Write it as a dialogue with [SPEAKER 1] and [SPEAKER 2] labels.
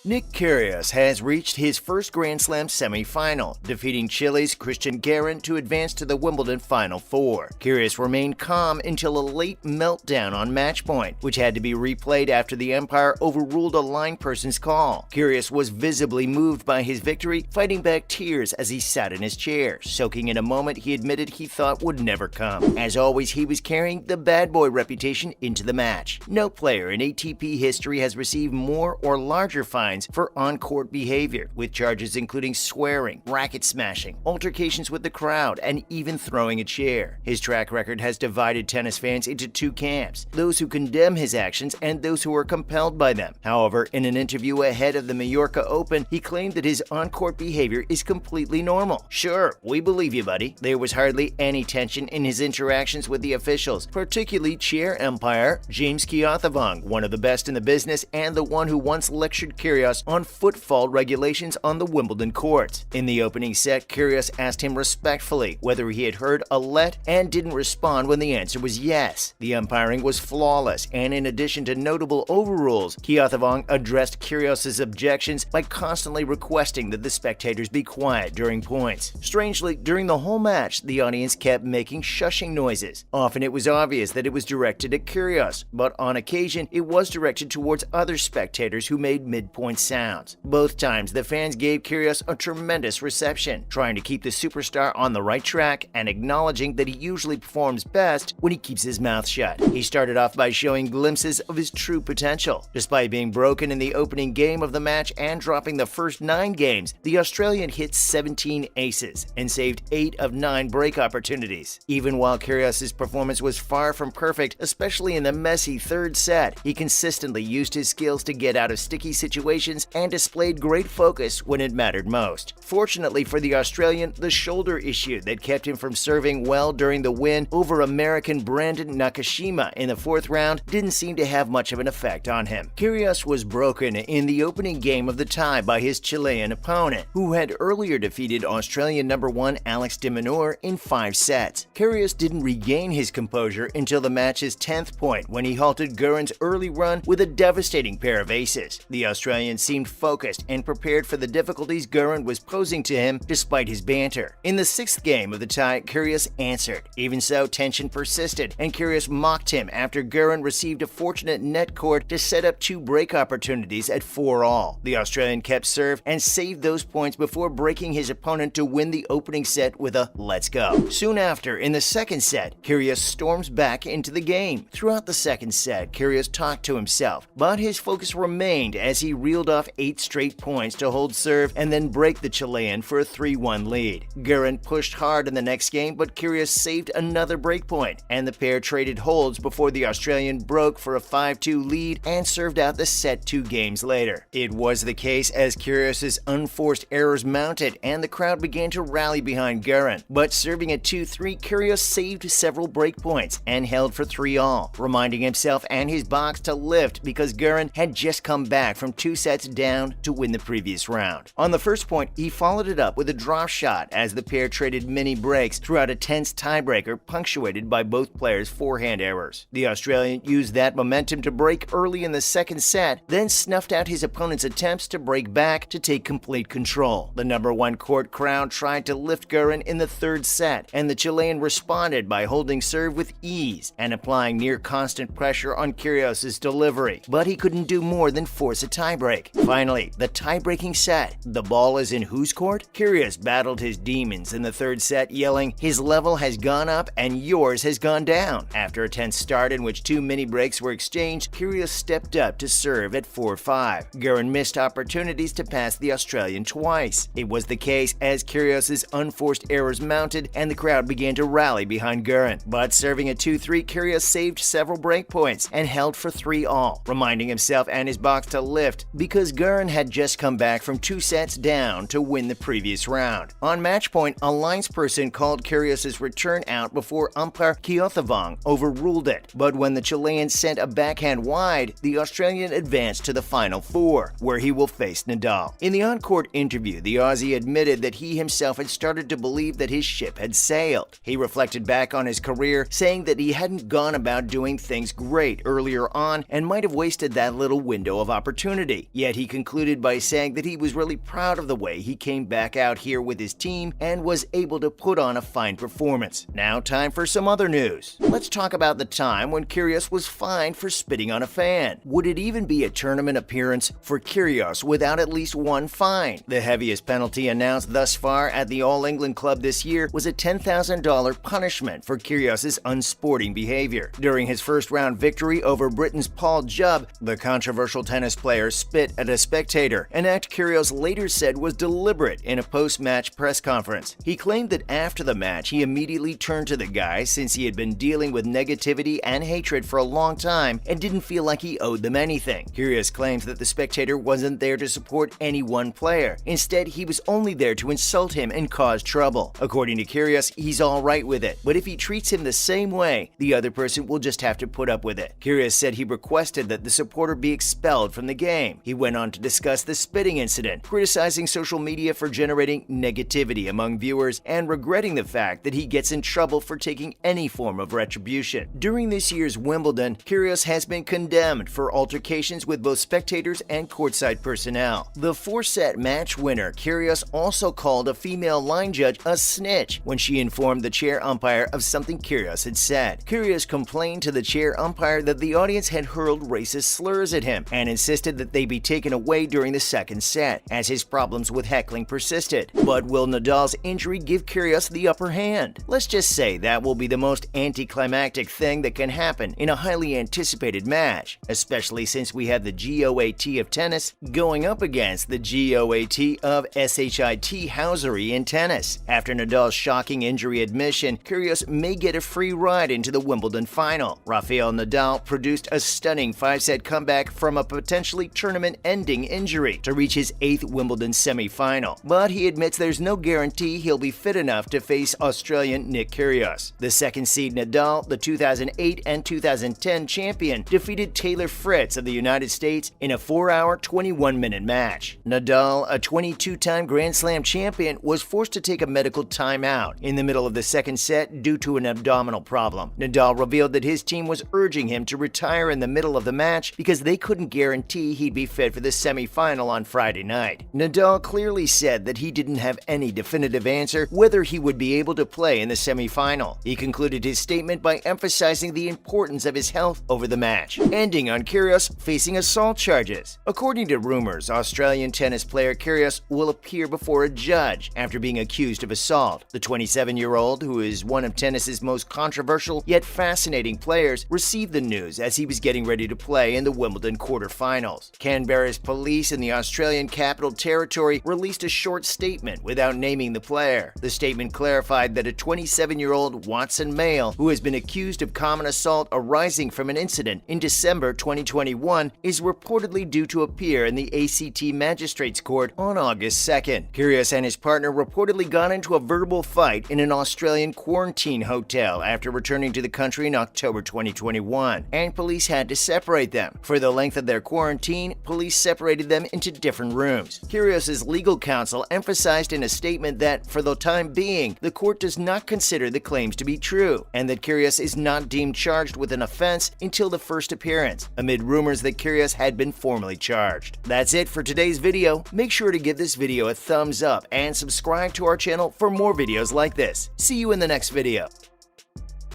[SPEAKER 1] Nick Kyrgios has reached his first Grand Slam semi-final, defeating Chile's Cristian Garin to advance to the Wimbledon Final Four. Kyrgios remained calm until a late meltdown on match point, which had to be replayed after the umpire overruled a line person's call. Kyrgios was visibly moved by his victory, fighting back tears as he sat in his chair, soaking in a moment he admitted he thought would never come. As always, he was carrying the bad boy reputation into the match. No player in ATP history has received more or larger fines for on-court behavior, with charges including swearing, racket smashing, altercations with the crowd, and even throwing a chair. His track record has divided tennis fans into two camps: those who condemn his actions and those who are compelled by them. However, in an interview ahead of the Mallorca Open, he claimed that his on-court behavior is completely normal. "Sure, we believe you, buddy." There was hardly any tension in his interactions with the officials, particularly chair umpire James Kyrgios, one of the best in the business and the one who once lectured Kyrgios on footfall regulations on the Wimbledon courts. In the opening set, Kyrgios asked him respectfully whether he had heard a let and didn't respond when the answer was yes. The umpiring was flawless, and in addition to notable overrules, Kyrgios addressed Kyrgios' objections by constantly requesting that the spectators be quiet during points. Strangely, during the whole match, the audience kept making shushing noises. Often it was obvious that it was directed at Kyrgios, but on occasion it was directed towards other spectators who made midpoint sounds. Both times, the fans gave Kyrgios a tremendous reception, trying to keep the superstar on the right track and acknowledging that he usually performs best when he keeps his mouth shut. He started off by showing glimpses of his true potential. Despite being broken in the opening game of the match and dropping the first 9 games, the Australian hit 17 aces and saved 8 of 9 break opportunities. Even while Kyrgios' performance was far from perfect, especially in the messy third set, he consistently used his skills to get out of sticky situations and displayed great focus when it mattered most. Fortunately for the Australian, the shoulder issue that kept him from serving well during the win over American Brandon Nakashima in the 4th round didn't seem to have much of an effect on him. Kyrgios was broken in the opening game of the tie by his Chilean opponent, who had earlier defeated Australian number 1 Alex de Minaur in 5 sets. Kyrgios didn't regain his composure until the match's 10th point, when he halted Garin's early run with a devastating pair of aces. The Australian seemed focused and prepared for the difficulties Garin was posing to him despite his banter. In the 6th game of the tie, Kyrgios answered. Even so, tension persisted, and Kyrgios mocked him after Garin received a fortunate net court to set up 2 break opportunities at 4-all. The Australian kept serve and saved those points before breaking his opponent to win the opening set with a "let's go." Soon after, in the 2nd set, Kyrgios storms back into the game. Throughout the 2nd set, Kyrgios talked to himself, but his focus remained as he reeled off 8 straight points to hold serve and then break the Chilean for a 3-1 lead. Garin pushed hard in the next game, but Kyrgios saved another breakpoint, and the pair traded holds before the Australian broke for a 5-2 lead and served out the set 2 games later. It was the case as Kyrgios' unforced errors mounted and the crowd began to rally behind Garin, but serving at 2-3, Kyrgios saved several breakpoints and held for 3-all, reminding himself and his box to lift because Garin had just come back from 2 sets down to win the previous round. On the first point, he followed it up with a drop shot as the pair traded mini breaks throughout a tense tiebreaker punctuated by both players' forehand errors. The Australian used that momentum to break early in the 2nd set, then snuffed out his opponent's attempts to break back to take complete control. The number 1 court crowd tried to lift Garin in the 3rd set, and the Chilean responded by holding serve with ease and applying near constant pressure on Kyrgios' delivery, but he couldn't do more than force a tiebreak. Finally, the tie-breaking set. The ball is in whose court? Kyrgios battled his demons in the 3rd set, yelling, "His level has gone up and yours has gone down." After a tense start in which 2 mini breaks were exchanged, Kyrgios stepped up to serve at 4-5. Garin missed opportunities to pass the Australian twice. It was the case as Kyrgios' unforced errors mounted and the crowd began to rally behind Garin. But serving at 2-3, Kyrgios saved several breakpoints and held for 3-all, reminding himself and his box to lift because Garin had just come back from 2 sets down to win the previous round. On match point, a linesperson called Kyrgios' return out before umpire Kyrgios overruled it, but when the Chilean sent a backhand wide, the Australian advanced to the Final Four, where he will face Nadal. In the on-court interview, the Aussie admitted that he himself had started to believe that his ship had sailed. He reflected back on his career, saying that he hadn't gone about doing things great earlier on and might have wasted that little window of opportunity. yet he concluded by saying that he was really proud of the way he came back out here with his team and was able to put on a fine performance. Now time for some other news. Let's talk about the time when Kyrgios was fined for spitting on a fan. Would it even be a tournament appearance for Kyrgios without at least one fine? The heaviest penalty announced thus far at the All England Club this year was a $10,000 punishment for Kyrgios' unsporting behavior. During his first-round victory over Britain's Paul Jubb, the controversial tennis player spit at a spectator, an act Kyrgios later said was deliberate in a post-match press conference. He claimed that after the match, he immediately turned to the guy since he had been dealing with negativity and hatred for a long time and didn't feel like he owed them anything. Kyrgios claims that the spectator wasn't there to support any one player. Instead, he was only there to insult him and cause trouble. According to Kyrgios, he's all right with it, but if he treats him the same way, the other person will just have to put up with it. Kyrgios said he requested that the supporter be expelled from the game. He went on to discuss the spitting incident, criticizing social media for generating negativity among viewers and regretting the fact that he gets in trouble for taking any form of retribution. During this year's Wimbledon, Kyrgios has been condemned for altercations with both spectators and courtside personnel. The four-set match winner, Kyrgios, also called a female line judge a snitch when she informed the chair umpire of something Kyrgios had said. Kyrgios complained to the chair umpire that the audience had hurled racist slurs at him and insisted that they be taken away during the second set, as his problems with heckling persisted. But will Nadal's injury give Kyrgios the upper hand? Let's just say that will be the most anticlimactic thing that can happen in a highly anticipated match, especially since we have the GOAT of tennis going up against the GOAT of shit housery in tennis. After Nadal's shocking injury admission, Kyrgios may get a free ride into the Wimbledon final. Rafael Nadal produced a stunning 5-set comeback from a potentially tournament-ending injury to reach his 8th Wimbledon semi-final, but he admits there's no guarantee he'll be fit enough to face Australian Nick Kyrgios. The second seed Nadal, the 2008 and 2010 champion, defeated Taylor Fritz of the United States in a 4-hour, 21-minute match. Nadal, a 22-time Grand Slam champion, was forced to take a medical timeout in the middle of the second set due to an abdominal problem. Nadal revealed that his team was urging him to retire in the middle of the match because they couldn't guarantee he'd be fit for the semi-final on Friday night. Nadal clearly said that he didn't have any definitive answer whether he would be able to play in the semi-final. He concluded his statement by emphasizing the importance of his health over the match, ending on Kyrgios facing assault charges. According to rumors, Australian tennis player Kyrgios will appear before a judge after being accused of assault. The 27-year-old, who is one of tennis's most controversial yet fascinating players, received the news as he was getting ready to play in the Wimbledon quarterfinals. Canberra's police in the Australian Capital Territory released a short statement without naming the player. The statement clarified that a 27-year-old Watson male who has been accused of common assault arising from an incident in December 2021 is reportedly due to appear in the ACT Magistrates Court on August 2nd. Kyrgios and his partner reportedly got into a verbal fight in an Australian quarantine hotel after returning to the country in October 2021, and police had to separate them. For the length of their quarantine, police separated them into different rooms. Kyrgios' legal counsel emphasized in a statement that, for the time being, the court does not consider the claims to be true, and that Kyrgios is not deemed charged with an offense until the first appearance, amid rumors that Kyrgios had been formally charged. That's it for today's video. Make sure to give this video a thumbs up and subscribe to our channel for more videos like this. See you in the next video.